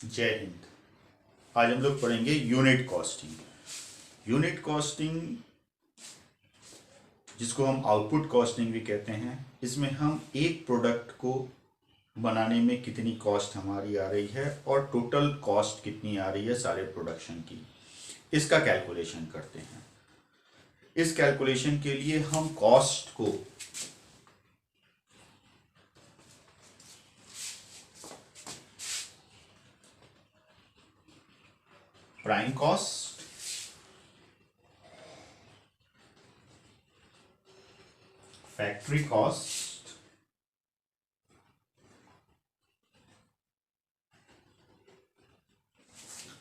जय हिंद। आज हम लोग पढ़ेंगे यूनिट कॉस्टिंग। यूनिट कॉस्टिंग जिसको हम आउटपुट कॉस्टिंग भी कहते हैं, इसमें हम एक प्रोडक्ट को बनाने में कितनी कॉस्ट हमारी आ रही है और टोटल कॉस्ट कितनी आ रही है सारे प्रोडक्शन की, इसका कैलकुलेशन करते हैं। इस कैलकुलेशन के लिए हम कॉस्ट को prime cost, factory cost,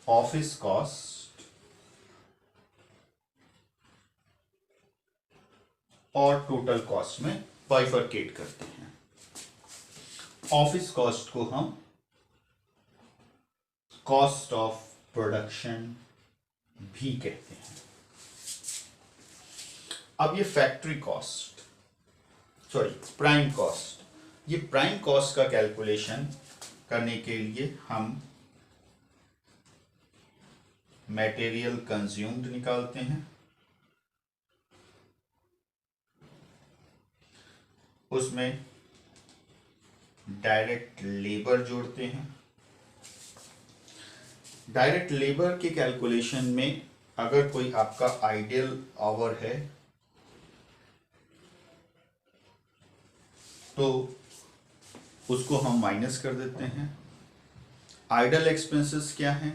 office cost और टोटल कॉस्ट में बाइफरकेट करते हैं। ऑफिस कॉस्ट को हम कॉस्ट ऑफ प्रोडक्शन भी कहते हैं। अब ये factory cost, sorry prime cost, ये प्राइम कॉस्ट का कैलकुलेशन करने के लिए हम मटेरियल कंज्यूम्ड निकालते हैं, उसमें डायरेक्ट लेबर जोड़ते हैं। डायरेक्ट लेबर के कैलकुलेशन में अगर कोई आपका आइडियल आवर है तो उसको हम माइनस कर देते हैं। आइडल एक्सपेंसेस क्या हैं?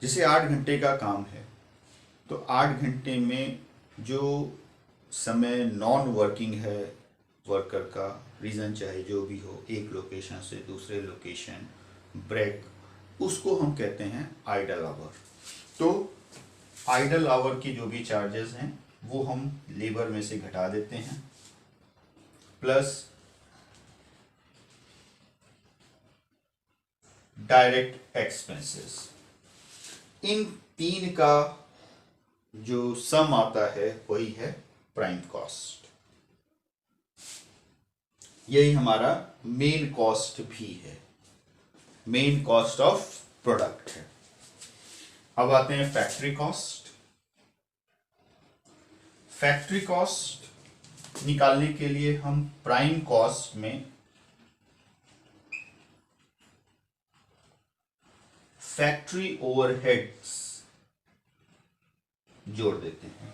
जैसे 8 घंटे का काम है तो 8 घंटे में जो समय नॉन वर्किंग है वर्कर का, रीज़न चाहे जो भी हो, एक लोकेशन से दूसरे लोकेशन, ब्रेक, उसको हम कहते हैं आइडल आवर। तो आइडल आवर की जो भी चार्जेस हैं वो हम लेबर में से घटा देते हैं, प्लस डायरेक्ट एक्सपेंसेस। इन तीन का जो सम आता है वही है प्राइम कॉस्ट। यही हमारा मेन कॉस्ट भी है, मेन कॉस्ट ऑफ प्रोडक्ट है। अब आते हैं फैक्ट्री कॉस्ट। फैक्ट्री कॉस्ट निकालने के लिए हम प्राइम कॉस्ट में फैक्ट्री ओवरहेड्स जोड़ देते हैं,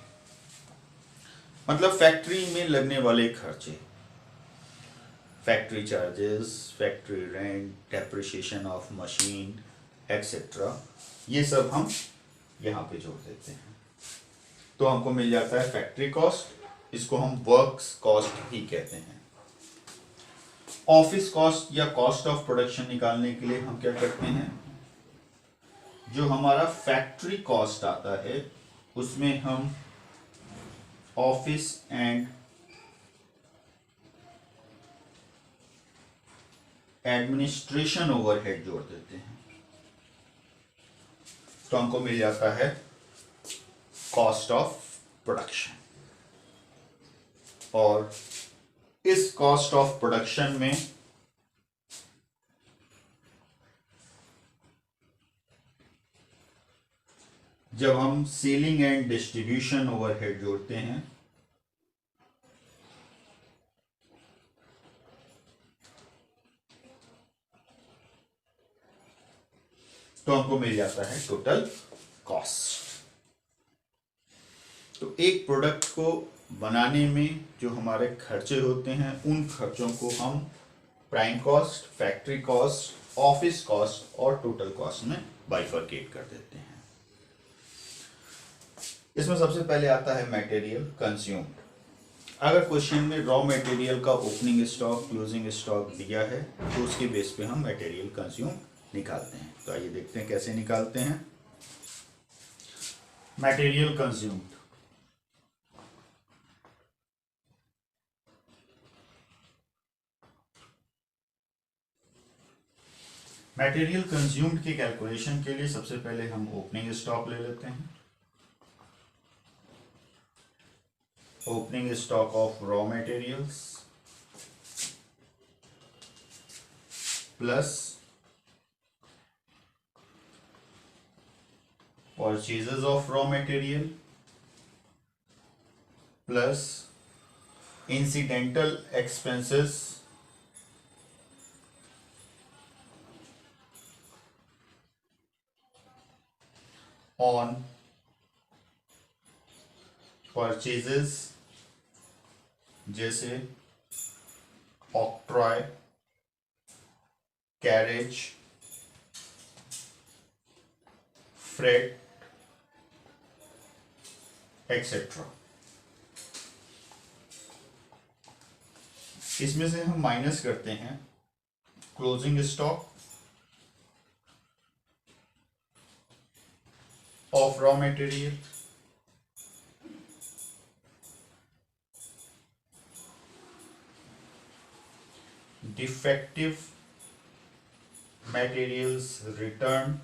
मतलब फैक्ट्री में लगने वाले खर्चे, factory charges, factory rent, depreciation of machine etcetera, ये सब हम यहाँ पे जोड़ देते हैं। तो हमको मिल जाता है फैक्ट्री कॉस्ट। इसको हम वर्क्स कॉस्ट भी कहते हैं। ऑफिस कॉस्ट या कॉस्ट ऑफ प्रोडक्शन निकालने के लिए हम क्या करते हैं, जो हमारा फैक्ट्री कॉस्ट आता है उसमें हम ऑफिस एंड एडमिनिस्ट्रेशन ओवरहेड जोड़ देते हैं, तो हमको मिल जाता है कॉस्ट ऑफ प्रोडक्शन। और इस कॉस्ट ऑफ प्रोडक्शन में जब हम सेलिंग एंड डिस्ट्रीब्यूशन ओवरहेड जोड़ते हैं तो हमको मिल जाता है टोटल कॉस्ट। तो एक प्रोडक्ट को बनाने में जो हमारे खर्चे होते हैं उन खर्चों को हम prime cost, factory cost, office cost और टोटल कॉस्ट में बाइफरकेट कर देते हैं। इसमें सबसे पहले आता है मटेरियल कंज्यूम्ड। अगर क्वेश्चन में रॉ मटेरियल का ओपनिंग स्टॉक, क्लोजिंग स्टॉक दिया है तो उसके बेस पे हम मटेरियल कंज्यूम निकालते हैं। तो आइए देखते हैं कैसे निकालते हैं। मटेरियल कंज्यूम्ड, मटेरियल कंज्यूम्ड के कैलकुलेशन के लिए सबसे पहले हम ओपनिंग स्टॉक ले लेते हैं। Opening stock of raw materials plus purchases of raw material plus incidental expenses on purchases जैसे octroi, carriage, freight, etc. इसमें से हम माइनस करते हैं closing stock of raw material, defective materials return,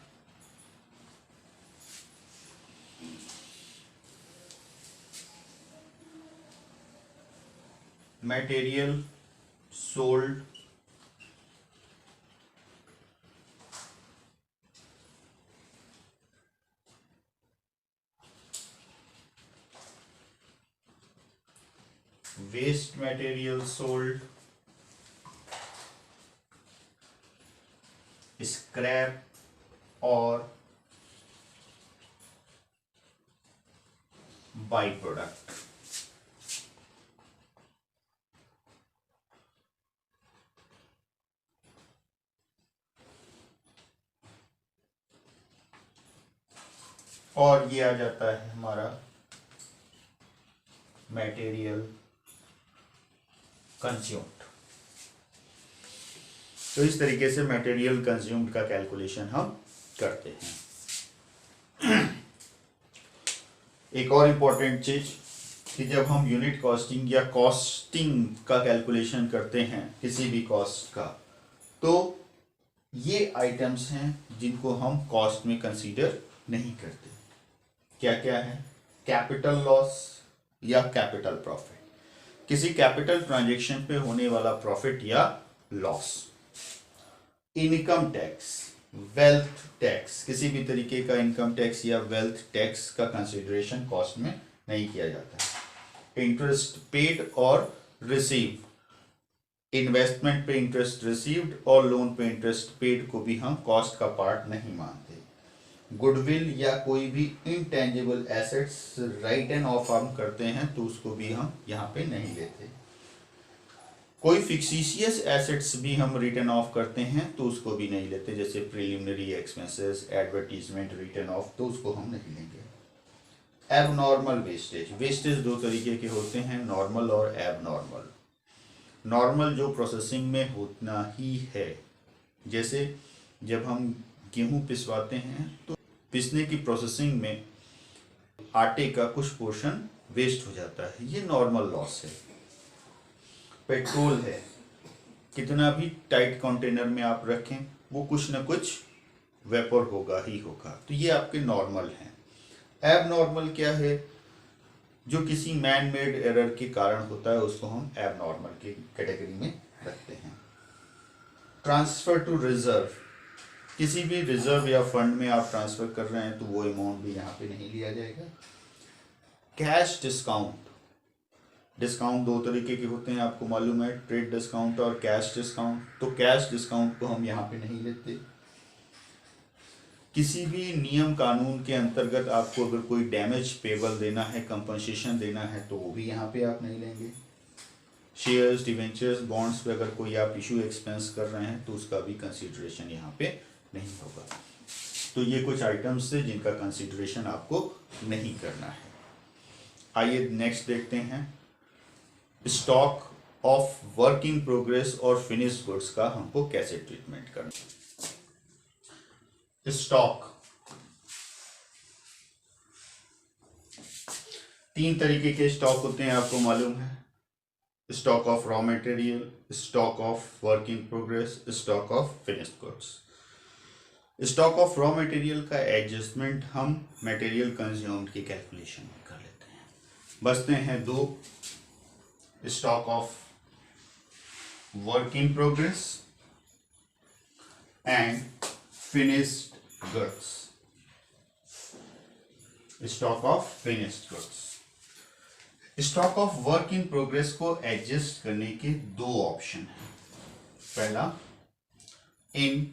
material sold, waste material sold, scrap और by product. और ये आ जाता है हमारा मटेरियल कंज्यूम्ड। तो इस तरीके से मटेरियल कंज्यूम्ड का कैलकुलेशन हम करते हैं। एक और इंपॉर्टेंट चीज कि जब हम यूनिट कॉस्टिंग या कॉस्टिंग का कैलकुलेशन करते हैं किसी भी कॉस्ट का, तो ये आइटम्स हैं जिनको हम कॉस्ट में कंसीडर नहीं करते। क्या क्या है? कैपिटल लॉस या कैपिटल प्रॉफिट, किसी कैपिटल ट्रांजैक्शन पे होने वाला प्रॉफिट या loss, income tax, wealth tax, किसी भी तरीके का इनकम टैक्स या वेल्थ टैक्स का कंसिडरेशन कॉस्ट में नहीं किया जाता है। इंटरेस्ट पेड और रिसीव, इन्वेस्टमेंट पे इंटरेस्ट रिसीव्ड और लोन पे इंटरेस्ट पेड को भी हम कॉस्ट का पार्ट नहीं मानते। गुडविल या कोई भी intangible assets right end of हम करते हैं तो उसको भी हम यहाँ पे नहीं लेते। कोई फिक्सिशियस एसेट्स भी हम रिटर्न ऑफ करते हैं तो उसको भी नहीं लेते, जैसे preliminary expenses, advertisement return of, तो उसको हम नहीं लेंगे। एबनॉर्मल वेस्टेज, वेस्टेज दो तरीके के होते हैं, नॉर्मल और एबनॉर्मल। नॉर्मल जो प्रोसेसिंग में होना ही है, जैसे जब हम गेहूं पिसवाते हैं तो पिसने की प्रोसेसिंग में आटे का कुछ पोर्शन वेस्ट हो जाता है, ये नॉर्मल लॉस है। पेट्रोल है, कितना भी टाइट कंटेनर में आप रखें वो कुछ ना कुछ वेपर होगा ही होगा, तो ये आपके नॉर्मल हैं। एबनॉर्मल क्या है? जो किसी मैन मेड एरर के कारण होता है उसको हम एबनॉर्मल की कैटेगरी में रखते हैं। ट्रांसफर टू रिजर्व, किसी भी रिजर्व या फंड में आप ट्रांसफर कर रहे हैं तो वो अमाउंट भी यहाँ पे नहीं लिया जाएगा। कैश डिस्काउंट, डिस्काउंट दो तरीके के होते हैं आपको मालूम है, ट्रेड डिस्काउंट और कैश डिस्काउंट। तो कैश डिस्काउंट को हम यहाँ पे नहीं लेते। किसी भी नियम कानून के अंतर्गत आपको अगर कोई डैमेज पेबल देना है, कंपनसेशन देना है, तो वो भी यहाँ पे आप नहीं लेंगे। शेयर्स, डिवेंचर्स, बॉन्ड्स पे अगर कोई आप इशू एक्सपेंस कर रहे हैं तो उसका भी कंसिडरेशन यहाँ पे नहीं होगा। तो ये कुछ आइटम्स थे जिनका कंसिडरेशन आपको नहीं करना है। आइए नेक्स्ट देखते हैं, stock of work in progress और फिनिश गुड्स का हमको कैसे ट्रीटमेंट करना। स्टॉक तीन तरीके के स्टॉक होते हैं आपको मालूम है, stock of raw material, stock of work in progress, stock of finished goods. Stock of raw material का एडजस्टमेंट हम मटेरियल कंज्यूम्ड की कैलकुलेशन में कर लेते हैं। बचते हैं दो, stock of work in progress and finished goods. Stock of finished goods. Stock of work in progress को एडजस्ट करने के दो ऑप्शन हैं। पहला, in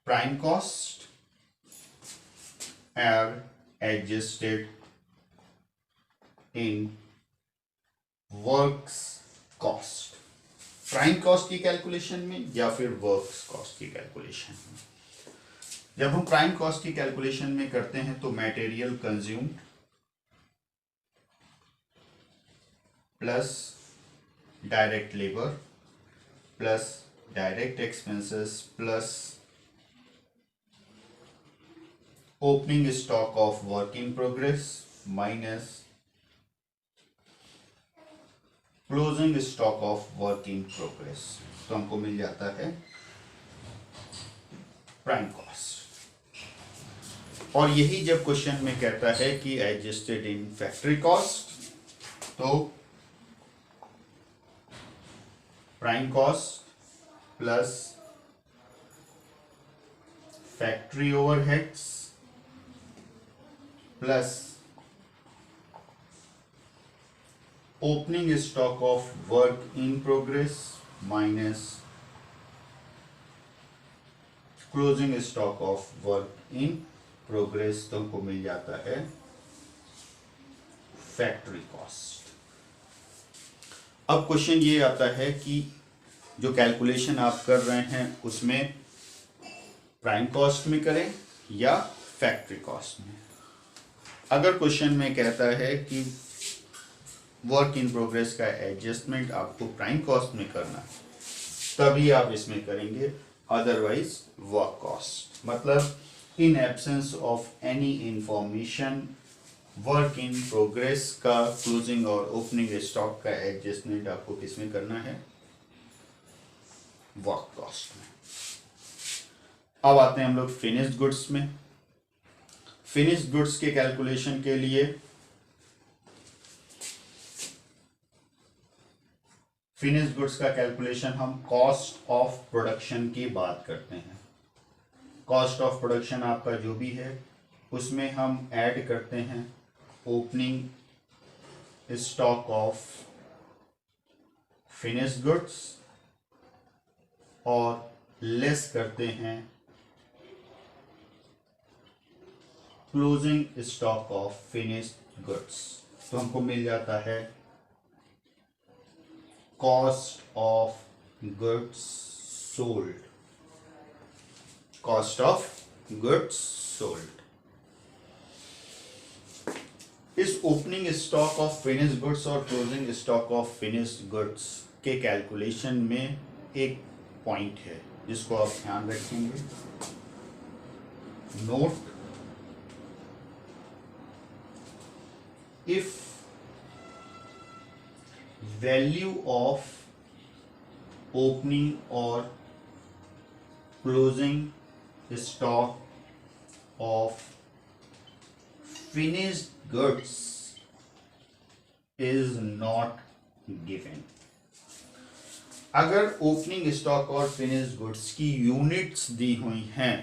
prime cost or adjusted in works cost. Prime cost की कैलकुलेशन में या फिर वर्क्स कॉस्ट की कैलकुलेशन में। जब हम प्राइम कॉस्ट की कैलकुलेशन में करते हैं तो material consumed plus direct labour plus direct expenses plus opening stock of work in progress minus closing stock of work in progress, तो हमको मिल जाता है प्राइम कॉस्ट। और यही जब क्वेश्चन में कहता है कि एडजस्टेड इन फैक्ट्री कॉस्ट, तो prime cost plus factory overheads plus opening stock of work in progress minus closing stock of work in progress, तो हमको मिल जाता है फैक्ट्री कॉस्ट। अब क्वेश्चन ये आता है कि जो कैलकुलेशन आप कर रहे हैं उसमें प्राइम कॉस्ट में करें या फैक्ट्री कॉस्ट में। अगर क्वेश्चन में कहता है कि वर्क इन प्रोग्रेस का एडजस्टमेंट आपको प्राइम कॉस्ट में करना है तभी आप इसमें करेंगे, अदरवाइज वर्क कॉस्ट। मतलब in absence of any information work in progress का क्लोजिंग और ओपनिंग स्टॉक का एडजस्टमेंट आपको किसमें करना है, वर्क कॉस्ट में। अब आते हैं हम लोग फिनिश्ड गुड्स में। फिनिश्ड गुड्स के कैलकुलेशन के लिए फिनिश्ड गुड्स का कैलकुलेशन हम कॉस्ट ऑफ प्रोडक्शन की बात करते हैं। कॉस्ट ऑफ प्रोडक्शन आपका जो भी है उसमें हम ऐड करते हैं opening stock of finished goods और लेस करते हैं closing stock of finished goods, तो हमको मिल जाता है cost of goods sold. Cost of goods sold. इस opening stock of finished goods और closing stock of finished goods के कैलकुलेशन में एक पॉइंट है जिसको आप ध्यान रखेंगे। Note, if value of opening और closing stock of finished goods is not given। अगर ओपनिंग स्टॉक और फिनिश्ड गुड्स की यूनिट्स दी हुई हैं,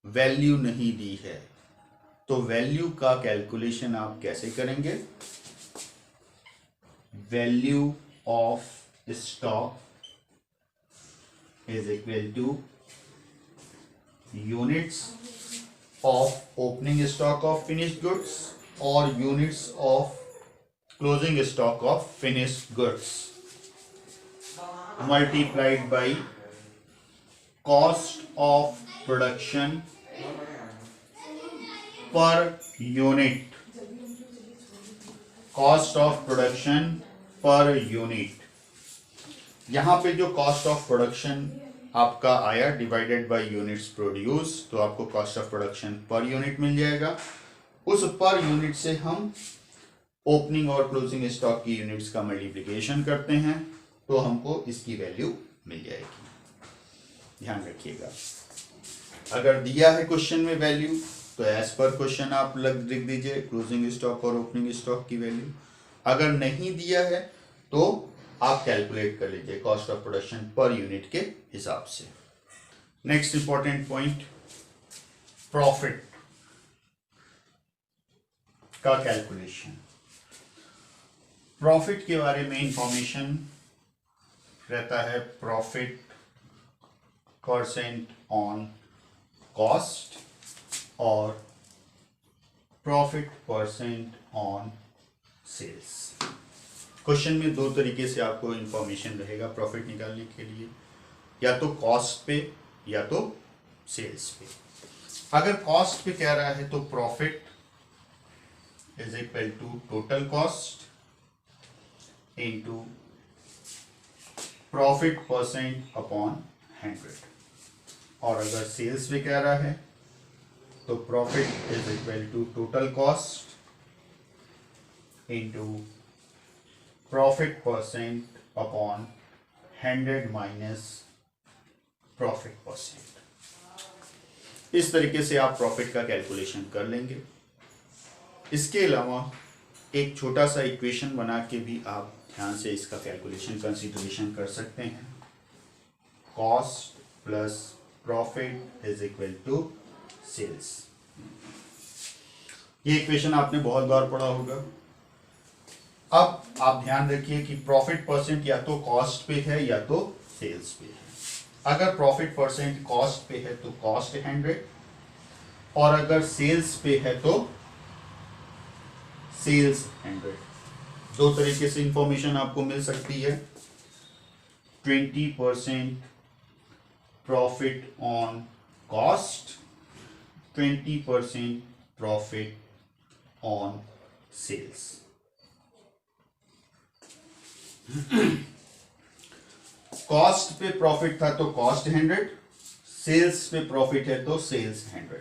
वैल्यू नहीं दी है, तो वैल्यू का कैलकुलेशन आप कैसे करेंगे? Value of stock is equal two units of opening stock of finished goods or units of closing stock of finished goods multiplied by cost of production per unit। cost of production per unit, यहां पे जो cost of production आपका आया divided by units produce, तो आपको cost of production per unit मिल जाएगा। उस पर यूनिट से हम ओपनिंग और क्लोजिंग स्टॉक की यूनिट्स का मल्टीप्लिकेशन करते हैं तो हमको इसकी वैल्यू मिल जाएगी। ध्यान रखिएगा, अगर दिया है क्वेश्चन में वैल्यू तो एज पर क्वेश्चन आप लिख दीजिए क्लोजिंग स्टॉक और ओपनिंग स्टॉक की वैल्यू। अगर नहीं दिया है तो आप कैलकुलेट कर लीजिए cost of production per unit के हिसाब से। नेक्स्ट इंपॉर्टेंट पॉइंट, प्रॉफिट का कैलकुलेशन। प्रॉफिट के बारे में इंफॉर्मेशन रहता है प्रॉफिट परसेंट ऑन कॉस्ट और profit percent on sales. Question में दो तरीके से आपको इंफॉर्मेशन रहेगा प्रॉफिट निकालने के लिए, या तो कॉस्ट पे या तो सेल्स पे। अगर कॉस्ट पे कह रहा है तो profit is equal to total cost into profit percent upon 100। और अगर सेल्स पे कह रहा है तो profit is equal to total cost into profit percent upon 100 minus profit percent. इस तरीके से आप प्रॉफिट का कैलकुलेशन कर लेंगे। इसके अलावा एक छोटा सा इक्वेशन बना के भी आप ध्यान से इसका कैलकुलेशन कंसीडरेशन कर सकते हैं। Cost plus profit is equal to sales. ये इक्वेशन आपने बहुत बार पढ़ा होगा। अब आप ध्यान रखिए कि प्रॉफिट परसेंट या तो कॉस्ट पे है या तो सेल्स पे है। अगर प्रॉफिट परसेंट कॉस्ट पे है तो कॉस्ट 100, और अगर सेल्स पे है तो सेल्स 100। दो तरीके से इंफॉर्मेशन आपको मिल सकती है। 20% profit on cost, 20% profit on sales. Cost पे प्रॉफिट था तो कॉस्ट 100, सेल्स पे प्रॉफिट है तो सेल्स 100।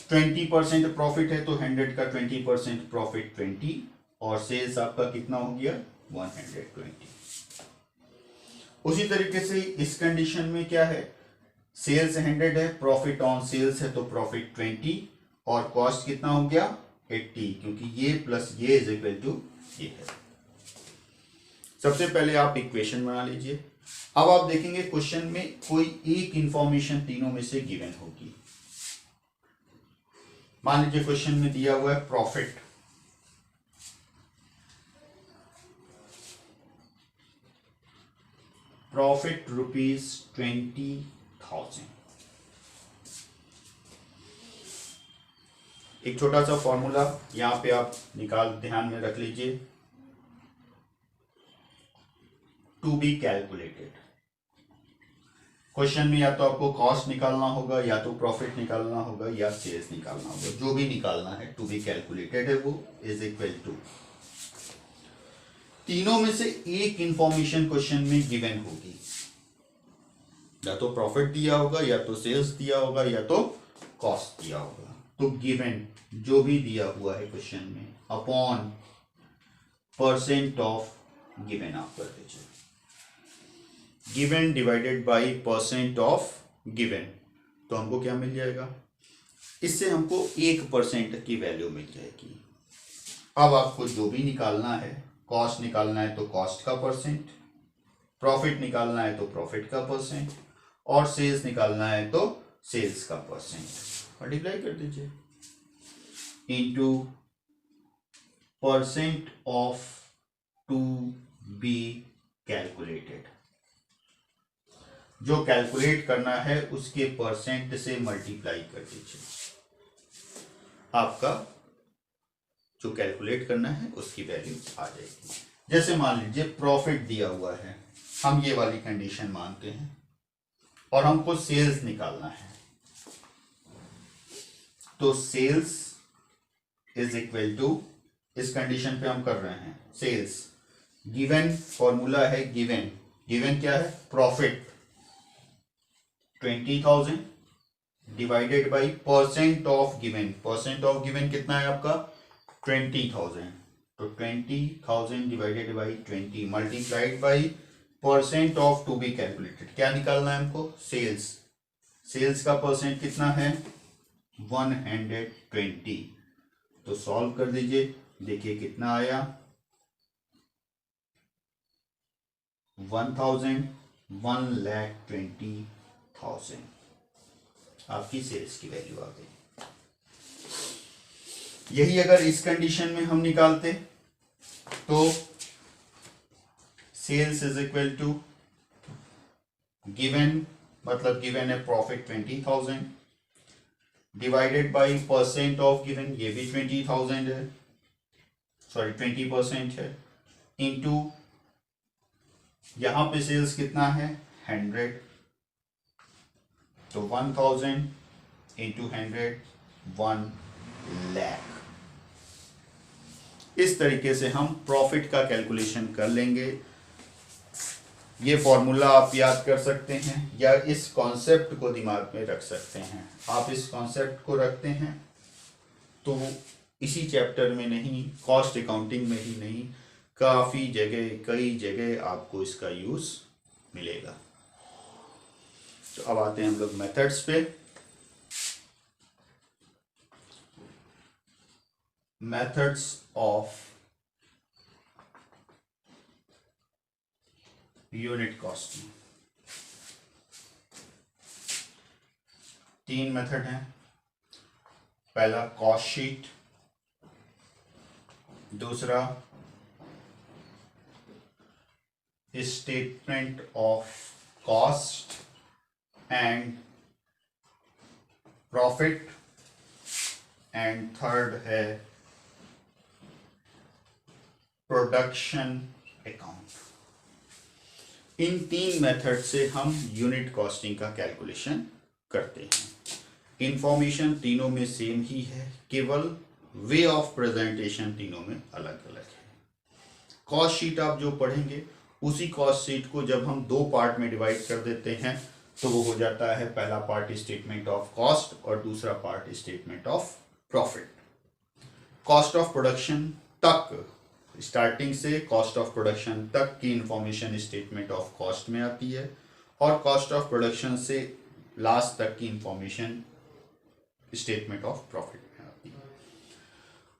20% प्रॉफिट है तो 100 का 20% प्रॉफिट 20, और सेल्स आपका कितना हो गया 120। उसी तरीके से इस कंडीशन में क्या है, सेल्स 100 है, प्रॉफिट ऑन सेल्स है तो प्रॉफिट 20, और कॉस्ट कितना हो गया 80, क्योंकि ये प्लस ये इज इक्वल टू ये है। सबसे पहले आप इक्वेशन बना लीजिए। अब आप देखेंगे क्वेश्चन में कोई एक इंफॉर्मेशन तीनों में से गिवन होगी। मान लीजिए क्वेश्चन में दिया हुआ है प्रॉफिट, प्रॉफिट ₹20,000। एक छोटा सा फॉर्मूला यहां पे आप ध्यान में रख लीजिए, टू बी कैलकुलेटेड। क्वेश्चन में या तो आपको कॉस्ट निकालना होगा, या तो प्रॉफिट निकालना होगा, या सेल्स निकालना होगा। जो भी निकालना है टू बी कैलकुलेटेड है वो इज इक्वल टू, तीनों में से एक इंफॉर्मेशन क्वेश्चन में गिवन होगी। या तो प्रॉफिट दिया होगा, या तो सेल्स दिया होगा, या तो कॉस्ट दिया होगा। तो गिवन जो भी दिया हुआ है क्वेश्चन में अपॉन परसेंट ऑफ गिवन आप कर दीजिए। Given divided by percent of given, तो हमको क्या मिल जाएगा, इससे हमको 1% की वैल्यू मिल जाएगी। अब आपको जो भी निकालना है, कॉस्ट निकालना है तो कॉस्ट का परसेंट, प्रॉफिट निकालना है तो प्रॉफिट का परसेंट, और सेल्स निकालना है तो सेल्स का परसेंट, मल्टीप्लाई कर दीजिए into percent of to be calculated. जो कैलकुलेट करना है उसके परसेंट से मल्टीप्लाई कर दीजिए, आपका जो कैलकुलेट करना है उसकी वैल्यू आ जाएगी। जैसे मान लीजिए प्रॉफिट दिया हुआ है, हम ये वाली कंडीशन मानते हैं, और हमको सेल्स निकालना है, तो सेल्स इज इक्वल टू, इस कंडीशन पे हम कर रहे हैं सेल्स, गिवन फॉर्मूला है गिवन, गिवन क्या है profit 20,000 divided by percent of given, percent of given कितना है आपका 20,000, तो 20,000 divided by 20 multiplied by percent of to be calculated. क्या निकालना है हमको, सेल्स, सेल्स का परसेंट कितना है 120, तो सॉल्व कर दीजिए, देखिए कितना आया 1000 1,20,000 आपकी सेल्स की वैल्यू आ गई। यही अगर इस कंडीशन में हम निकालते तो sales is equal to given, मतलब गिवन है profit 20,000 divided by percent of given, ये भी 20,000 है, सॉरी 20% है, इंटू यहां पे सेल्स कितना है 100, तो 1,000 इंटू 100 1,00,000। इस तरीके से हम प्रॉफिट का कैलकुलेशन कर लेंगे। ये फॉर्मूला आप याद कर सकते हैं या इस कॉन्सेप्ट को दिमाग में रख सकते हैं। आप इस कॉन्सेप्ट को रखते हैं तो इसी चैप्टर में नहीं, कॉस्ट अकाउंटिंग में ही नहीं, काफ़ी जगह, कई जगह आपको इसका यूज़ मिलेगा। तो अब आते हैं हम लोग मेथड्स पे। Methods of unit costing. 3 method हैं। पहला कॉस्ट शीट, दूसरा statement of cost and profit, and third है प्रोडक्शन अकाउंट। इन 3 मेथड से हम यूनिट कॉस्टिंग का कैलकुलेशन करते हैं। इंफॉर्मेशन तीनों में सेम ही है, केवल वे ऑफ प्रेजेंटेशन तीनों में अलग अलग है। कॉस्ट शीट आप जो पढ़ेंगे उसी कॉस्ट शीट को जब हम 2 पार्ट में डिवाइड कर देते हैं तो वो हो जाता है, पहला पार्ट स्टेटमेंट ऑफ कॉस्ट और दूसरा part statement of profit. Cost of production तक, स्टार्टिंग से कॉस्ट ऑफ प्रोडक्शन तक की इंफॉर्मेशन स्टेटमेंट ऑफ कॉस्ट में आती है और कॉस्ट ऑफ प्रोडक्शन से लास्ट तक की इंफॉर्मेशन स्टेटमेंट ऑफ प्रॉफिट में आती है।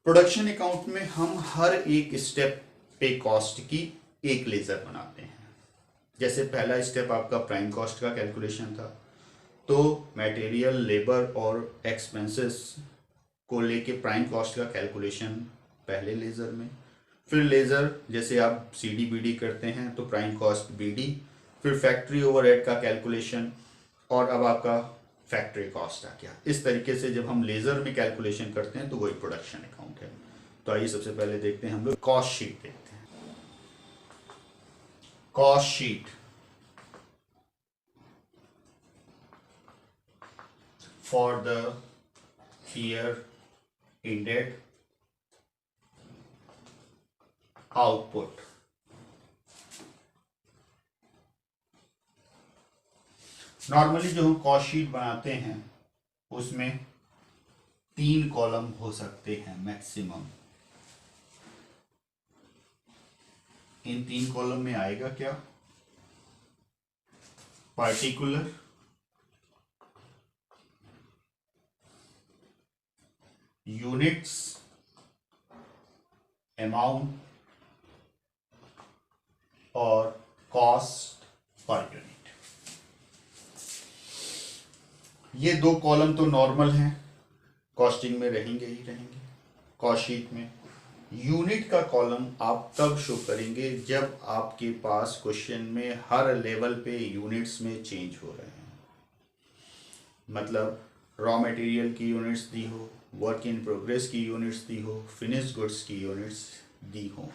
प्रोडक्शन अकाउंट में हम हर एक स्टेप पे कॉस्ट की एक लेजर बनाते हैं। जैसे पहला स्टेप आपका प्राइम कॉस्ट का कैलकुलेशन था, तो मटेरियल, लेबर और एक्सपेंसेस को लेके प्राइम कॉस्ट का कैलकुलेशन पहले लेजर में, फिर लेजर जैसे आप सीडी बीडी करते हैं तो प्राइम कॉस्ट बीडी, फिर फैक्ट्री ओवरहेड का कैलकुलेशन, और अब आपका फैक्ट्री कॉस्ट आ गया। इस तरीके से जब हम लेजर में कैलकुलेशन करते हैं तो वही प्रोडक्शन अकाउंट है। तो आइए सबसे पहले देखते हैं हम लोग कॉस्ट शीट देखते हैं। Cost sheet for the year ended output. Normally जो हम कॉस्ट शीट बनाते हैं उसमें 3 कॉलम हो सकते हैं मैक्सिमम। इन 3 कॉलम में आएगा क्या, पार्टिकुलर, यूनिट्स, अमाउंट और कॉस्ट पर यूनिट। ये 2 कॉलम तो नॉर्मल हैं, कॉस्टिंग में रहेंगे ही रहेंगे। कॉस्ट शीट में यूनिट का कॉलम आप तब शो करेंगे जब आपके पास क्वेश्चन में हर लेवल पे यूनिट्स में चेंज हो रहे हैं। मतलब रॉ मटेरियल की यूनिट्स दी हो, वर्क इन प्रोग्रेस की यूनिट्स दी हो, फिनिश गुड्स की यूनिट्स दी हो,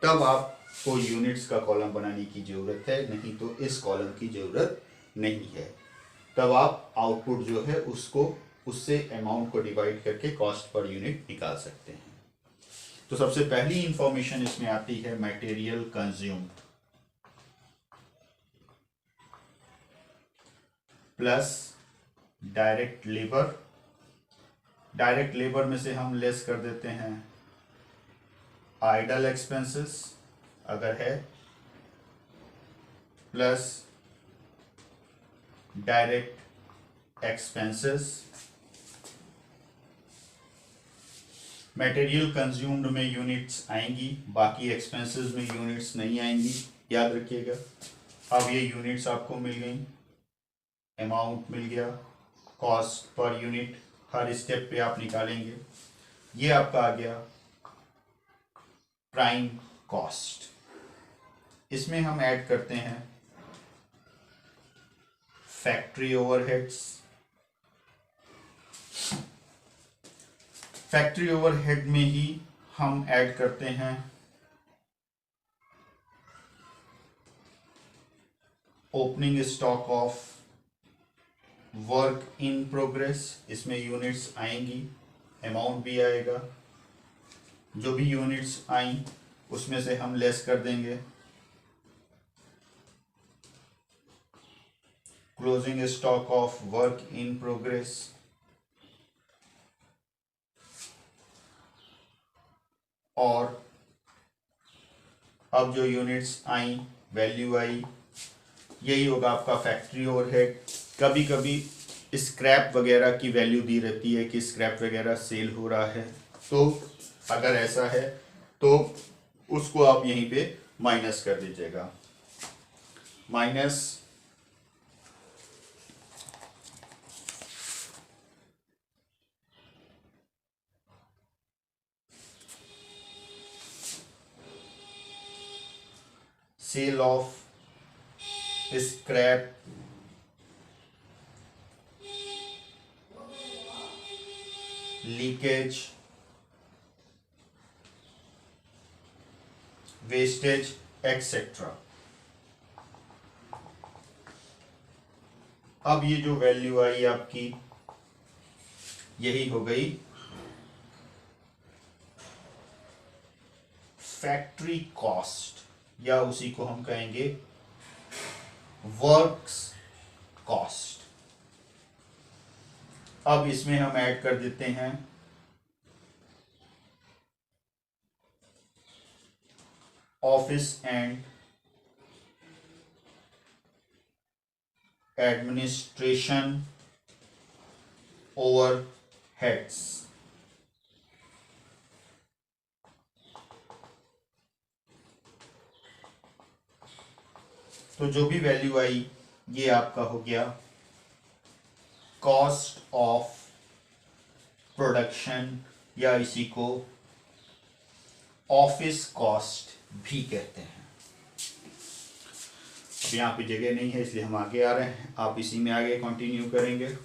तब आपको यूनिट्स का कॉलम बनाने की ज़रूरत है, नहीं तो इस कॉलम की ज़रूरत नहीं है। तब आप आउटपुट जो है उसको, उससे अमाउंट को डिवाइड करके कॉस्ट पर यूनिट निकाल सकते हैं। तो सबसे पहली इंफॉर्मेशन इसमें आती है material consumed plus direct labour. Direct labour में से हम लेस कर देते हैं आइडल एक्सपेंसेस अगर है, plus direct expenses. Material consumed में यूनिट्स आएंगी, बाकी एक्सपेंसेस में यूनिट्स नहीं आएंगी, याद रखिएगा। अब ये यूनिट्स आपको मिल गई, अमाउंट मिल गया, कॉस्ट पर यूनिट हर स्टेप पे आप निकालेंगे। ये आपका आ गया प्राइम कॉस्ट। इसमें हम ऐड करते हैं फैक्ट्री ओवरहेड्स। फैक्ट्री ओवरहेड में ही हम ऐड करते हैं opening stock of work in progress. इसमें यूनिट्स आएंगी, अमाउंट भी आएगा। जो भी यूनिट्स आई उसमें से हम लेस कर देंगे closing stock of work in progress. और अब जो यूनिट्स आई, वैल्यू आई, यही होगा आपका फैक्ट्री ओवरहेड। कभी कभी स्क्रैप वगैरह की वैल्यू दी रहती है कि स्क्रैप वगैरह सेल हो रहा है, तो अगर ऐसा है तो उसको आप यहीं पे माइनस कर दीजिएगा। Minus cell of scrap leakage wastage etcetera. अब ये जो वैल्यू आई आपकी, यही हो गई फैक्ट्री कॉस्ट, या उसी को हम कहेंगे वर्क्स कॉस्ट। अब इसमें हम ऐड कर देते हैं ऑफिस एंड एडमिनिस्ट्रेशन ओवरहेड्स। तो जो भी वैल्यू आई ये आपका हो गया कॉस्ट ऑफ प्रोडक्शन, या इसी को ऑफिस कॉस्ट भी कहते हैं। अब यहाँ पे जगह नहीं है इसलिए हम आगे आ रहे हैं, आप इसी में आगे कंटिन्यू करेंगे।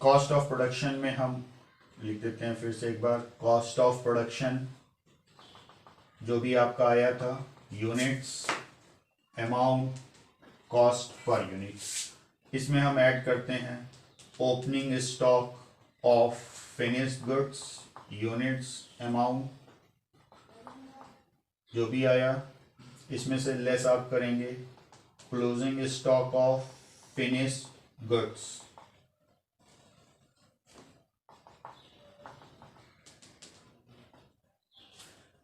कॉस्ट ऑफ प्रोडक्शन में हम लिख देते हैं फिर से एक बार, कॉस्ट ऑफ प्रोडक्शन जो भी आपका आया था, units, amount, cost per unit. इसमें हम ऐड करते हैं opening stock of finished goods, units, amount, जो भी आया इसमें से लेस आप करेंगे closing stock of finished goods.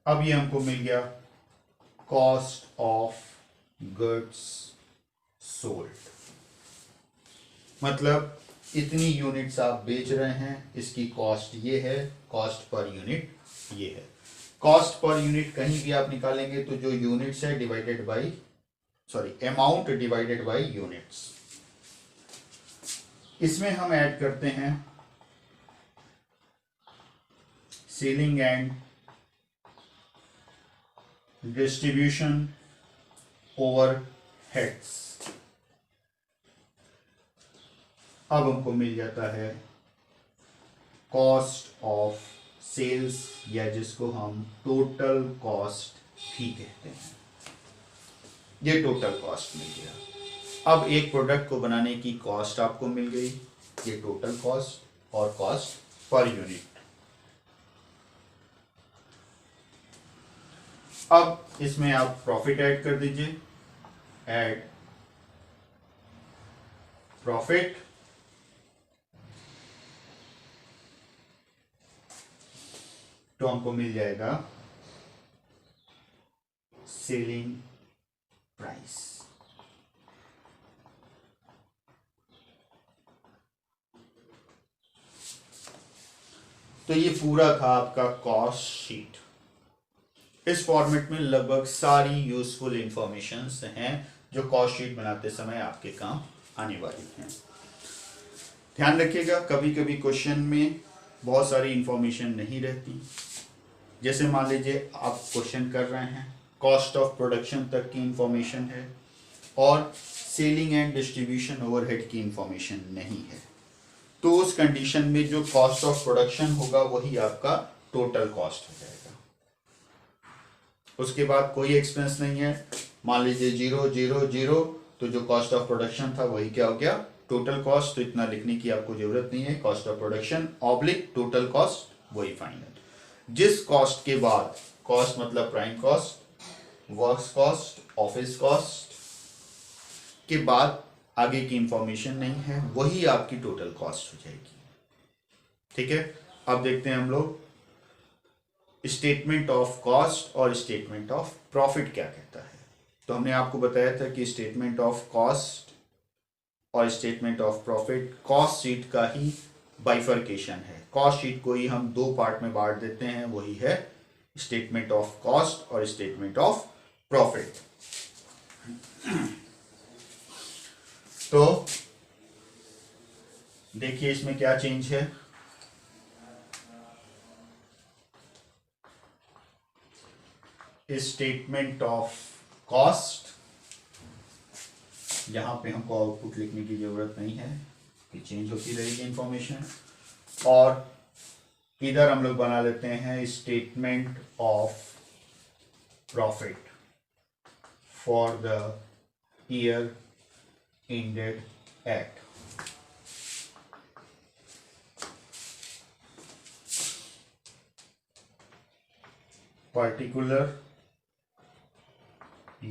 अब ये हमको मिल गया कॉस्ट ऑफ गुड्स सोल्ड। मतलब इतनी यूनिट्स आप बेच रहे हैं, इसकी कॉस्ट ये है, कॉस्ट पर यूनिट ये है। कॉस्ट पर यूनिट कहीं भी आप निकालेंगे तो जो यूनिट्स है divided by amount divided by units. इसमें हम ऐड करते हैं सेलिंग एंड डिस्ट्रीब्यूशन ओवरहेड्स। अब हमको मिल जाता है कॉस्ट ऑफ सेल्स, या जिसको हम टोटल कॉस्ट भी कहते हैं। ये टोटल कॉस्ट मिल गया। अब एक प्रोडक्ट को बनाने की कॉस्ट आपको मिल गई, ये टोटल कॉस्ट और कॉस्ट पर यूनिट। अब इसमें आप प्रॉफिट ऐड कर दीजिए, ऐड प्रॉफिट, तो हमको मिल जाएगा सेलिंग प्राइस। तो ये पूरा था आपका कॉस्ट शीट। इस फॉर्मेट में लगभग सारी यूजफुल इंफॉर्मेशंस हैं जो कॉस्ट शीट बनाते समय आपके काम आने वाली हैं। ध्यान रखिएगा, कभी कभी क्वेश्चन में बहुत सारी इंफॉर्मेशन नहीं रहती। जैसे मान लीजिए आप क्वेश्चन कर रहे हैं, कॉस्ट ऑफ प्रोडक्शन तक की इंफॉर्मेशन है और सेलिंग एंड डिस्ट्रीब्यूशन ओवरहेड की इंफॉर्मेशन नहीं है, तो उस कंडीशन में जो कॉस्ट ऑफ प्रोडक्शन होगा वही आपका टोटल कॉस्ट हो जाएगा। उसके बाद कोई एक्सपेंस नहीं है, मान लीजिए 0 0 0, तो जो कॉस्ट ऑफ प्रोडक्शन था वही क्या हो गया, टोटल कॉस्ट। तो इतना लिखने की आपको जरूरत नहीं है, cost of production oblique total cost वही फाइनल। जिस कॉस्ट के बाद, कॉस्ट मतलब prime cost, works cost, office cost के बाद आगे की इंफॉर्मेशन नहीं है, वही आपकी टोटल कॉस्ट हो जाएगी। ठीक है, अब देखते हैं हम लोग स्टेटमेंट ऑफ कॉस्ट और स्टेटमेंट ऑफ प्रॉफिट क्या कहता है। तो हमने आपको बताया था कि स्टेटमेंट ऑफ कॉस्ट और statement of profit cost sheet का ही बाइफर्केशन है। कॉस्ट शीट को ही हम दो पार्ट में बांट देते हैं, वही है स्टेटमेंट ऑफ कॉस्ट और स्टेटमेंट ऑफ प्रॉफिट। तो देखिए इसमें क्या चेंज है। स्टेटमेंट ऑफ कॉस्ट, यहां पे हमको आउटपुट लिखने की जरूरत नहीं है, ये चेंज होती रहेगी इंफॉर्मेशन। और इधर हम लोग बना लेते हैं statement of profit for the year ended at। particular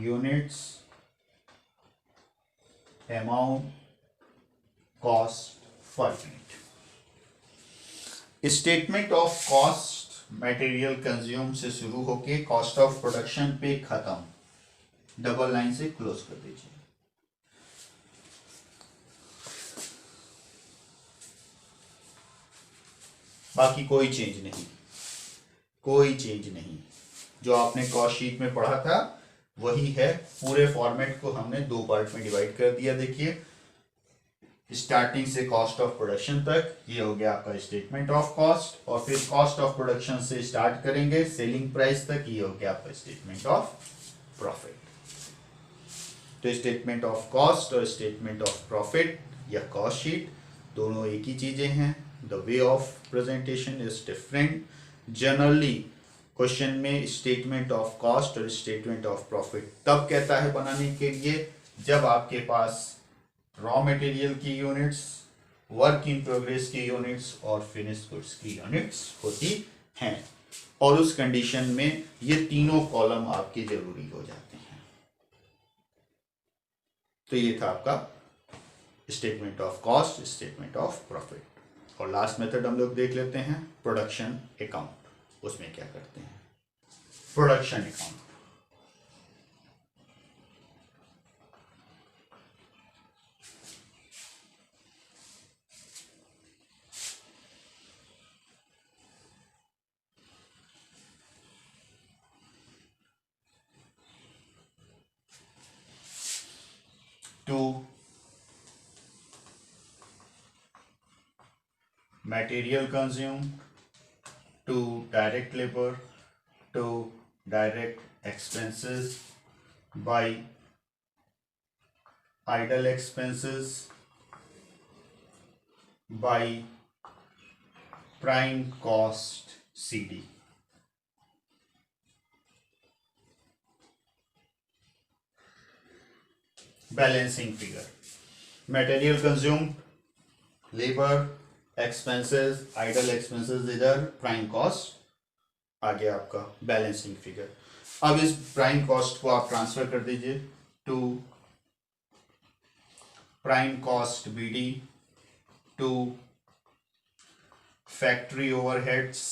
units, amount, cost per unit। Statement of cost material consume से शुरू होके कॉस्ट ऑफ प्रोडक्शन पे खत्म, डबल लाइन से क्लोज कर दीजिए। बाकी कोई चेंज नहीं, कोई चेंज नहीं। जो आपने कॉस्ट शीट में पढ़ा था वही है। पूरे फॉर्मेट को हमने दो पार्ट में डिवाइड कर दिया। देखिए स्टार्टिंग से कॉस्ट ऑफ प्रोडक्शन तक, ये हो गया आपका स्टेटमेंट ऑफ कॉस्ट, और फिर कॉस्ट ऑफ प्रोडक्शन से स्टार्ट करेंगे सेलिंग प्राइस तक, ये हो गया आपका स्टेटमेंट ऑफ प्रॉफिट। तो स्टेटमेंट ऑफ कॉस्ट और स्टेटमेंट ऑफ प्रॉफिट या कॉस्ट शीट दोनों एक ही चीजें हैं। The way of presentation is different. Generally question में स्टेटमेंट ऑफ कॉस्ट और स्टेटमेंट ऑफ प्रॉफिट तब कहता है बनाने के लिए जब आपके पास रॉ मटेरियल की यूनिट्स, वर्क इन प्रोग्रेस की यूनिट्स और फिनिश गुड्स की यूनिट्स होती हैं, और उस कंडीशन में ये तीनों कॉलम आपके जरूरी हो जाते हैं। तो ये था आपका statement of cost, statement of profit. और लास्ट मेथड हम लोग देख लेते हैं प्रोडक्शन अकाउंट। उसमें क्या करते हैं, production account. To material consumed, to direct labor, to direct expenses, by idle expenses, by prime cost CD। Balancing figure, material consumed, labour, expenses, idle expenses, इधर प्राइम कॉस्ट, आगे आपका बैलेंसिंग फिगर। अब इस prime cost को आप transfer कर दीजिए to prime cost BD, to factory overheads,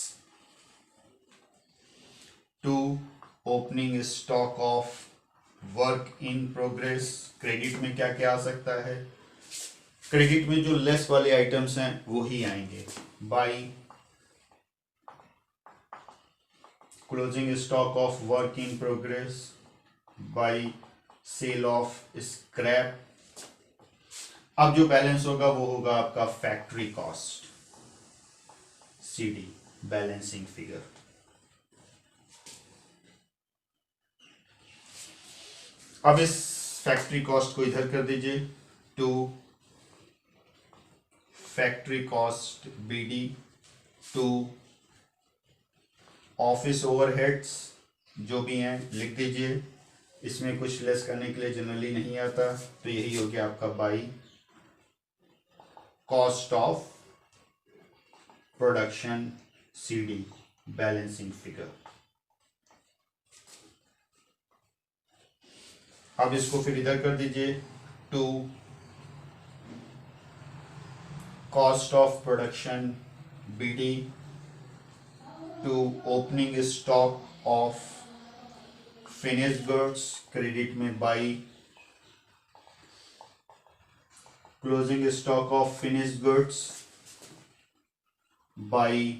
to opening stock of work in progress. Credit में क्या क्या आ सकता है? क्रेडिट में जो लेस वाले आइटम्स हैं वो ही आएंगे। By closing stock of work in progress, by sale of scrap. अब जो बैलेंस होगा वो होगा आपका factory cost, CD, balancing figure. अब इस फैक्ट्री कॉस्ट को इधर कर दीजिए, to factory cost BD, to office overheads जो भी हैं लिख दीजिए। इसमें कुछ लेस करने के लिए जनरली नहीं आता, तो यही हो गया आपका by cost of production, CD, balancing figure. अब इसको फिर इधर कर दीजिए, to cost of production BD, to opening stock of finished goods, credit में by closing stock of finished goods, by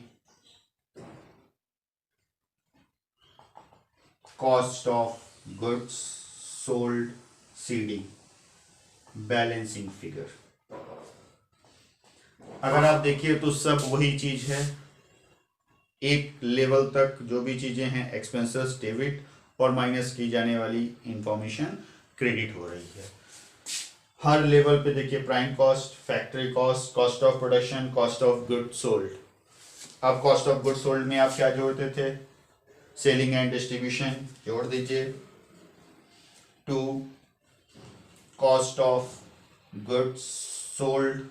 cost of goods sold, CD, balancing figure. अगर आप देखिए तो सब वही चीज है, एक लेवल तक जो भी चीजें हैं एक्सपेंसेस डेबिट और माइनस की जाने वाली इंफॉर्मेशन क्रेडिट हो रही है। हर लेवल पे देखिए prime cost, factory cost, cost of production, cost of good sold. अब कॉस्ट ऑफ गुड सोल्ड में आप क्या जोड़ते थे? सेलिंग एंड डिस्ट्रीब्यूशन जोड़ दीजिए, to cost of goods sold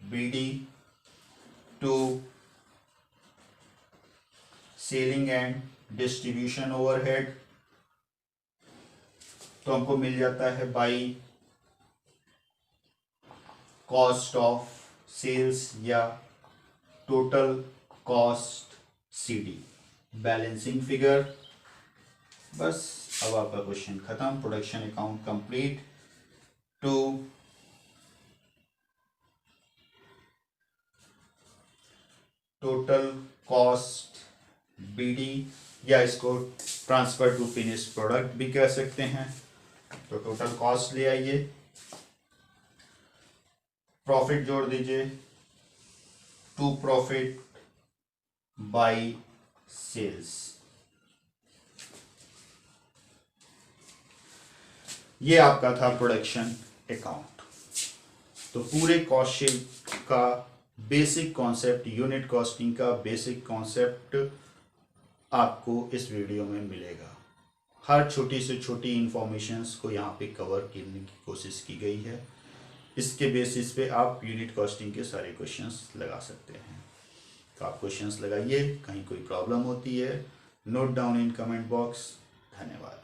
BD, to selling and distribution overhead, तो हमको मिल जाता है बाई कॉस्ट ऑफ सेल्स या total cost, CD, balancing figure. बस अब आपका क्वेश्चन खत्म, production account complete. To total cost BD, या इसको ट्रांसफर टू फिनिश प्रोडक्ट भी कह सकते हैं। तो टोटल कॉस्ट ले आइए, प्रॉफिट जोड़ दीजिए, टू प्रॉफिट बाई सेल्स। ये आपका था प्रोडक्शन अकाउंट। तो पूरे कॉस्ट शीट का बेसिक कॉन्सेप्ट, यूनिट कॉस्टिंग का बेसिक कॉन्सेप्ट आपको इस वीडियो में मिलेगा। हर छोटी से छोटी इंफॉर्मेशंस को यहाँ पे कवर करने की कोशिश की गई है। इसके बेसिस पे आप यूनिट कॉस्टिंग के सारे क्वेश्चंस लगा सकते हैं। तो आप क्वेश्चंस लगाइए, कहीं कोई प्रॉब्लम होती है note down in comment box. धन्यवाद।